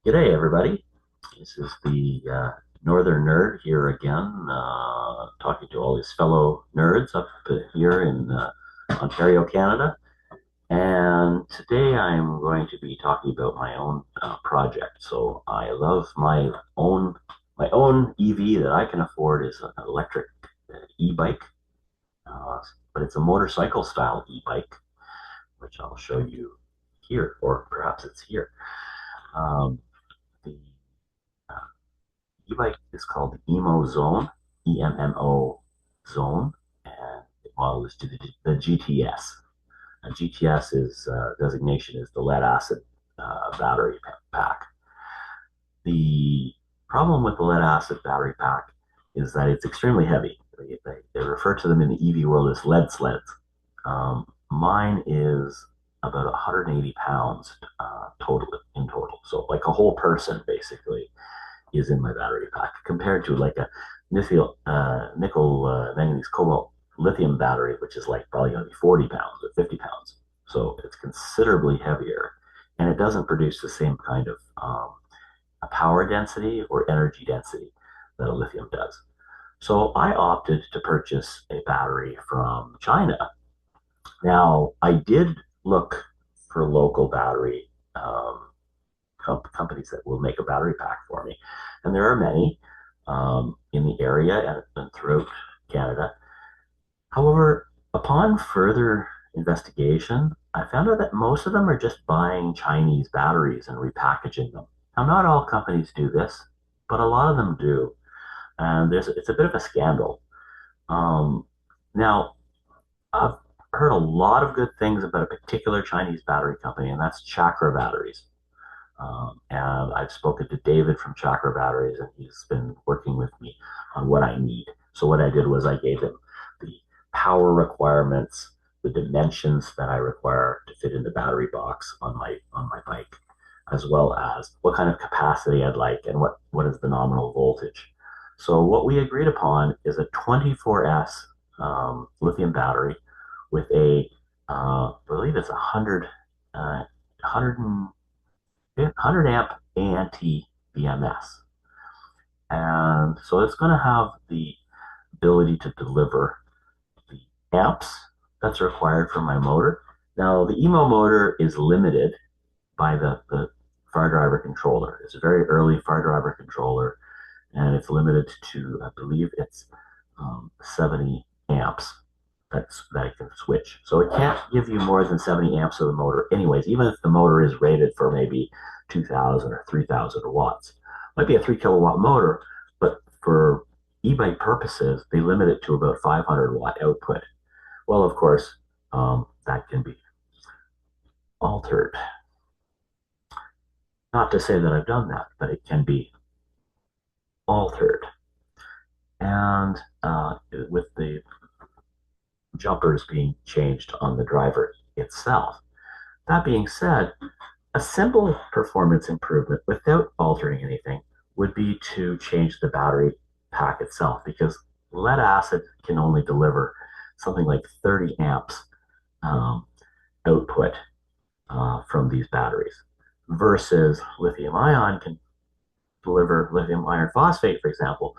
G'day, everybody. This is the Northern Nerd here again, talking to all his fellow nerds up here in Ontario, Canada. And today I'm going to be talking about my own project. So I love my own EV that I can afford is an electric e-bike, uh, but it's a motorcycle style e-bike, which I'll show you here, or perhaps it's here. Um, the e-bike is called the EMO Zone, EMMO Zone, and the model is to the GTS. And GTS is designation is the lead acid battery pack. The problem with the lead acid battery pack is that it's extremely heavy. They refer to them in the EV world as lead sleds. Mine is about 180 pounds total in total. So like a whole person basically is in my battery pack compared to like a nickel manganese cobalt lithium battery, which is like probably going to be 40 pounds or 50 pounds. So it's considerably heavier and it doesn't produce the same kind of a power density or energy density that a lithium does. So I opted to purchase a battery from China. Now, I did look for local battery companies that will make a battery pack for me. And there are many in the area and throughout Canada. However, upon further investigation, I found out that most of them are just buying Chinese batteries and repackaging them. Now, not all companies do this, but a lot of them do. And it's a bit of a scandal. Um, Now, I've heard a lot of good things about a particular Chinese battery company, and that's Chakra Batteries. And I've spoken to David from Chakra Batteries, and he's been working with me on what I need. So what I did was I gave him the power requirements, the dimensions that I require to fit in the battery box on my bike, as well as what kind of capacity I'd like and what is the nominal voltage. So what we agreed upon is a 24S lithium battery with I believe it's 100 amp ANT BMS. And so it's going to have the ability to deliver the amps that's required for my motor. Now, the EMO motor is limited by the fire driver controller. It's a very early fire driver controller, and it's limited to, I believe it's 70 amps that it can switch. So it can't give you more than 70 amps of the motor anyways, even if the motor is rated for maybe 2,000 or 3,000 watts. It might be a 3 kilowatt motor, but for e-bike purposes, they limit it to about 500 watt output. Well, of course, that can be altered. Not to say that I've done that, but it can be altered. And with the jumpers being changed on the driver itself. That being said, a simple performance improvement without altering anything would be to change the battery pack itself because lead acid can only deliver something like 30 amps um, output from these batteries versus lithium ion can deliver lithium iron phosphate, for example,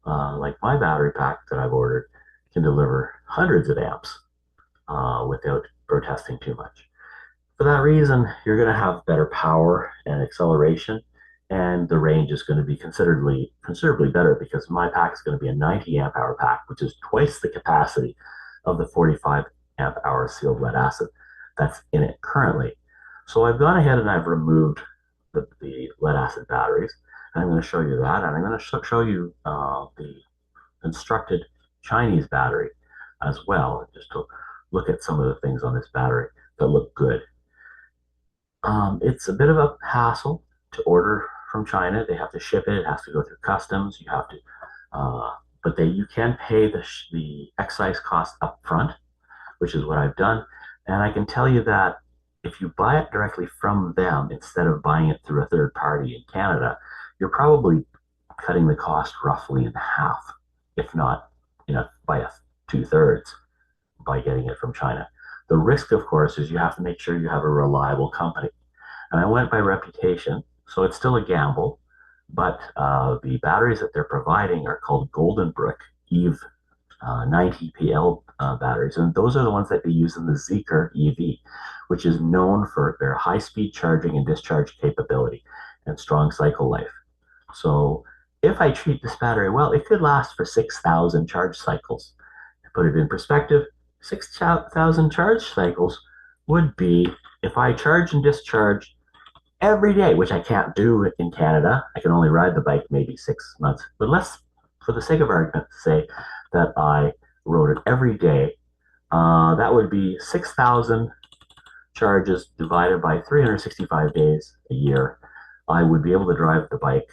like my battery pack that I've ordered, can deliver hundreds of amps without protesting too much. For that reason, you're going to have better power and acceleration, and the range is going to be considerably better because my pack is going to be a 90 amp hour pack, which is twice the capacity of the 45 amp hour sealed lead acid that's in it currently. So I've gone ahead and I've removed the lead acid batteries. And I'm going to show you that, and I'm going to show you the constructed Chinese battery as well, just to look at some of the things on this battery that look good. It's a bit of a hassle to order from China. They have to ship it. It has to go through customs. You have to, but you can pay the excise cost up front, which is what I've done. And I can tell you that if you buy it directly from them instead of buying it through a third party in Canada, you're probably cutting the cost roughly in half, if not, by 2/3 by getting it from China. The risk, of course, is you have to make sure you have a reliable company. And I went by reputation. So it's still a gamble, but the batteries that they're providing are called Golden Brook Eve 90 PL batteries, and those are the ones that they use in the Zeekr EV, which is known for their high-speed charging and discharge capability and strong cycle life. So if I treat this battery well, it could last for 6,000 charge cycles. To put it in perspective, 6,000 charge cycles would be if I charge and discharge every day, which I can't do in Canada. I can only ride the bike maybe 6 months. But let's, for the sake of argument, say that I rode it every day. That would be 6,000 charges divided by 365 days a year. I would be able to drive the bike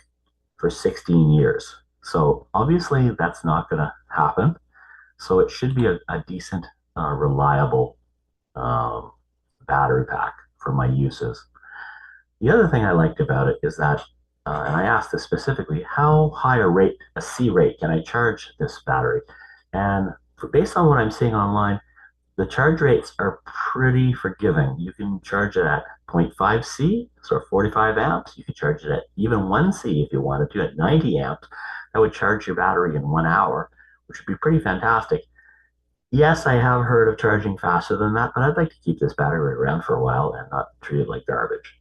for 16 years. So obviously that's not going to happen. So it should be a decent, reliable um, battery pack for my uses. The other thing I liked about it is that, and I asked this specifically, how high a C rate can I charge this battery? And based on what I'm seeing online, the charge rates are pretty forgiving. You can charge it at 0.5 C, so 45 amps. You can charge it at even 1 C if you wanted to, at 90 amps. That would charge your battery in 1 hour, which would be pretty fantastic. Yes, I have heard of charging faster than that, but I'd like to keep this battery around for a while and not treat it like garbage.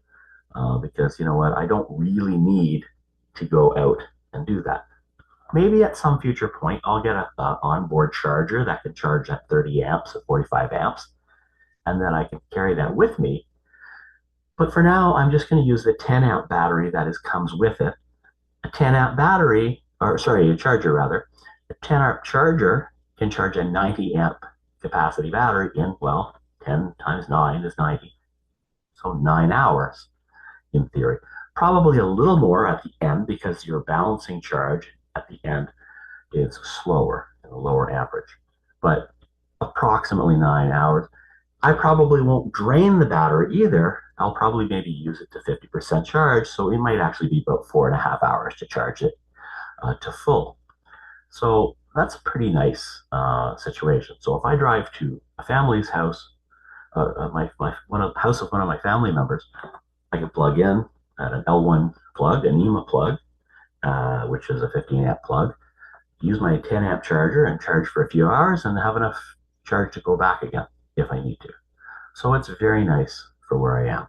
Because you know what, I don't really need to go out and do that. Maybe at some future point, I'll get a onboard charger that can charge at 30 amps, at 45 amps, and then I can carry that with me. But for now, I'm just going to use the 10 amp battery that comes with it. A 10 amp battery, or sorry, a charger rather, a 10 amp charger can charge a 90 amp capacity battery in, well, 10 times 9 is 90. So 9 hours in theory. Probably a little more at the end because your balancing charge at the end is slower and a lower average, but approximately 9 hours. I probably won't drain the battery either. I'll probably maybe use it to 50% charge, so it might actually be about 4.5 hours to charge it to full. So that's a pretty nice situation. So if I drive to a family's house, house of one of my family members, I can plug in at an L1 plug, an EMA plug, which is a 15 amp plug, use my 10 amp charger and charge for a few hours and have enough charge to go back again if I need to. So it's very nice for where I am.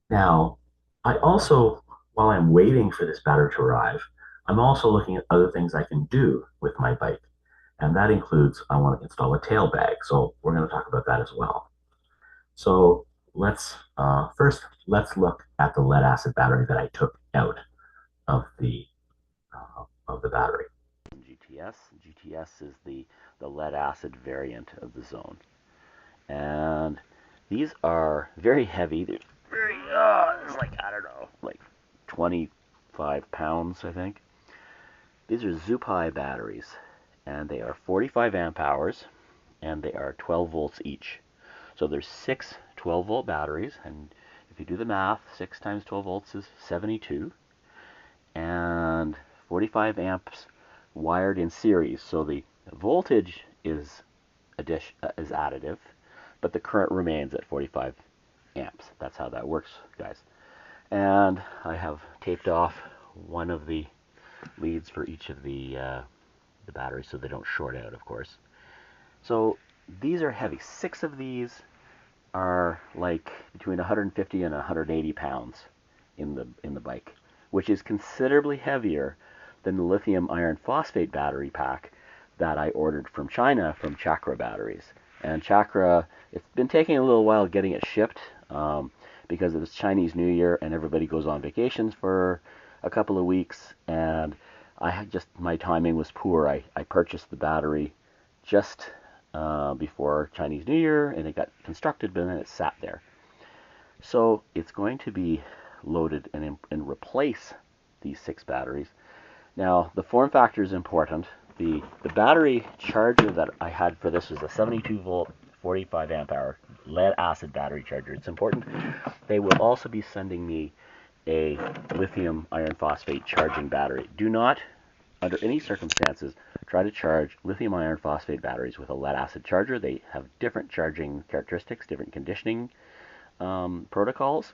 Now, I also, while I'm waiting for this battery to arrive, I'm also looking at other things I can do with my bike. And that includes, I want to install a tail bag. So we're going to talk about that as well. So let's look at the lead acid battery that I took out of the battery. GTS is the lead acid variant of the zone. And these are very heavy. They're very, it's like, I don't know, like 25 pounds, I think. These are Zupai batteries, and they are 45 amp hours, and they are 12 volts each. So there's 6 12-volt batteries, and if you do the math, 6 times 12 volts is 72, and 45 amps wired in series. So the voltage is additive, but the current remains at 45 amps. That's how that works, guys. And I have taped off one of the leads for each of the batteries so they don't short out, of course. So these are heavy. 6 of these are like between 150 and 180 pounds in the bike, which is considerably heavier than the lithium iron phosphate battery pack that I ordered from China from Chakra Batteries. And Chakra, it's been taking a little while getting it shipped because it's Chinese New Year and everybody goes on vacations for a couple of weeks, and my timing was poor. I purchased the battery just before Chinese New Year, and it got constructed, but then it sat there. So it's going to be loaded and replace these 6 batteries. Now, the form factor is important. The battery charger that I had for this was a 72 volt, 45 amp hour lead acid battery charger. It's important. They will also be sending me a lithium iron phosphate charging battery. Do not, under any circumstances, try to charge lithium iron phosphate batteries with a lead acid charger. They have different charging characteristics, different conditioning protocols.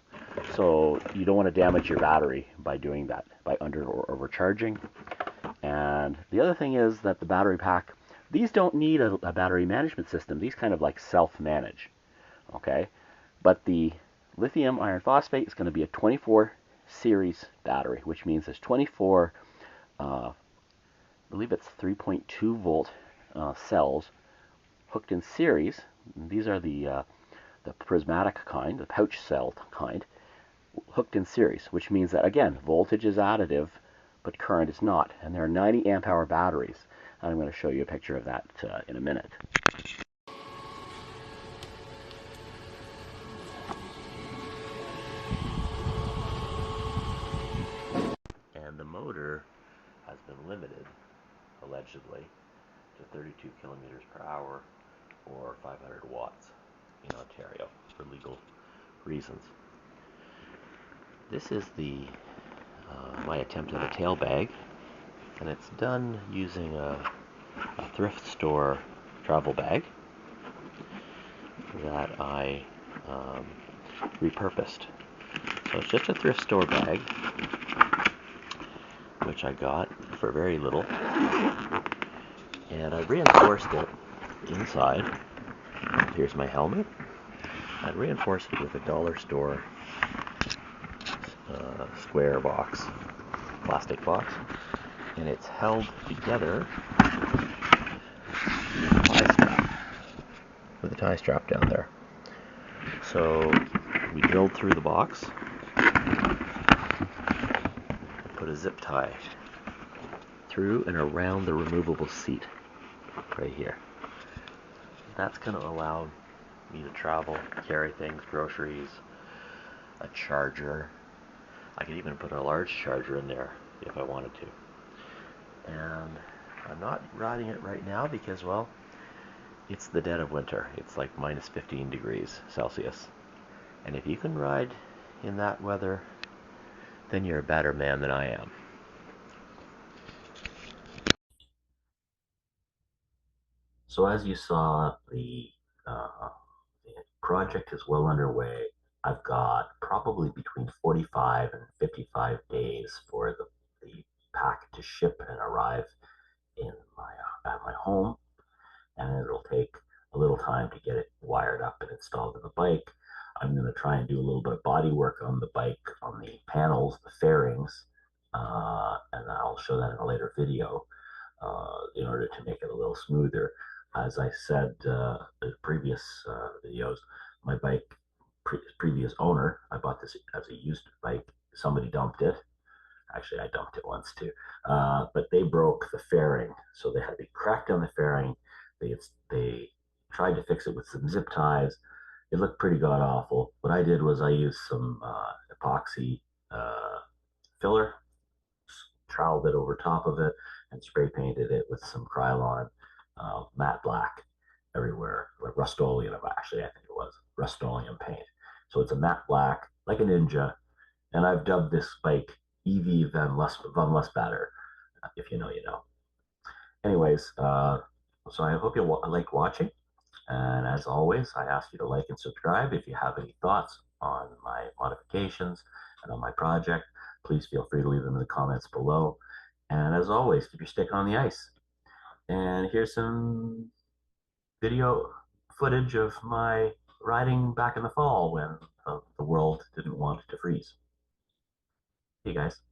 So you don't want to damage your battery by doing that, by under or overcharging. And the other thing is that the battery pack, these don't need a battery management system. These kind of like self-manage, okay? But the lithium iron phosphate is going to be a 24 series battery, which means there's 24, I believe it's 3.2 volt cells hooked in series. These are the prismatic kind, the pouch cell kind, hooked in series, which means that, again, voltage is additive, but current is not. And there are 90 amp hour batteries. And I'm going to show you a picture of that in a minute. And the motor has been limited, allegedly, to 32 kilometers per hour or 500 watts in Ontario for legal reasons. This is the my attempt at a tail bag, and it's done using a thrift store travel bag that I um, repurposed. So it's just a thrift store bag, which I got for very little, and I reinforced it inside. Here's my helmet. I reinforced it with a dollar store square box, plastic box, and it's held together with a tie strap down there. So we drilled through the box, put a zip tie through and around the removable seat right here. That's going to allow me to travel, carry things, groceries, a charger. I could even put a large charger in there if I wanted to. And I'm not riding it right now because, well, it's the dead of winter. It's like minus 15 degrees Celsius. And if you can ride in that weather, then you're a better man than I am. So as you saw, the project is well underway. I've got probably between 45 and 55 days for the pack to ship and arrive in my at my home, and it'll take a little time to get it wired up and installed in the bike. I'm going to try and do a little bit of body work on the bike, on the panels, the fairings, and I'll show that in a later video in order to make it a little smoother. As I said in previous videos, my bike, previous owner, I bought this as a used bike. Somebody dumped it. Actually, I dumped it once too. But they broke the fairing, so they cracked down the fairing. They tried to fix it with some zip ties. It looked pretty god awful. What I did was I used some epoxy uh, filler, troweled it over top of it, and spray painted it with some Krylon matte black everywhere, like Rust-Oleum. Actually, I think it was Rust-Oleum paint. So it's a matte black, like a Ninja, and I've dubbed this bike EV Van Lustbader. If you know, you know. Anyways, so I hope you like watching. And as always, I ask you to like and subscribe. If you have any thoughts on my modifications and on my project, please feel free to leave them in the comments below. And as always, keep your stick on the ice. And here's some video footage of my riding back in the fall when the world didn't want to freeze. Hey guys.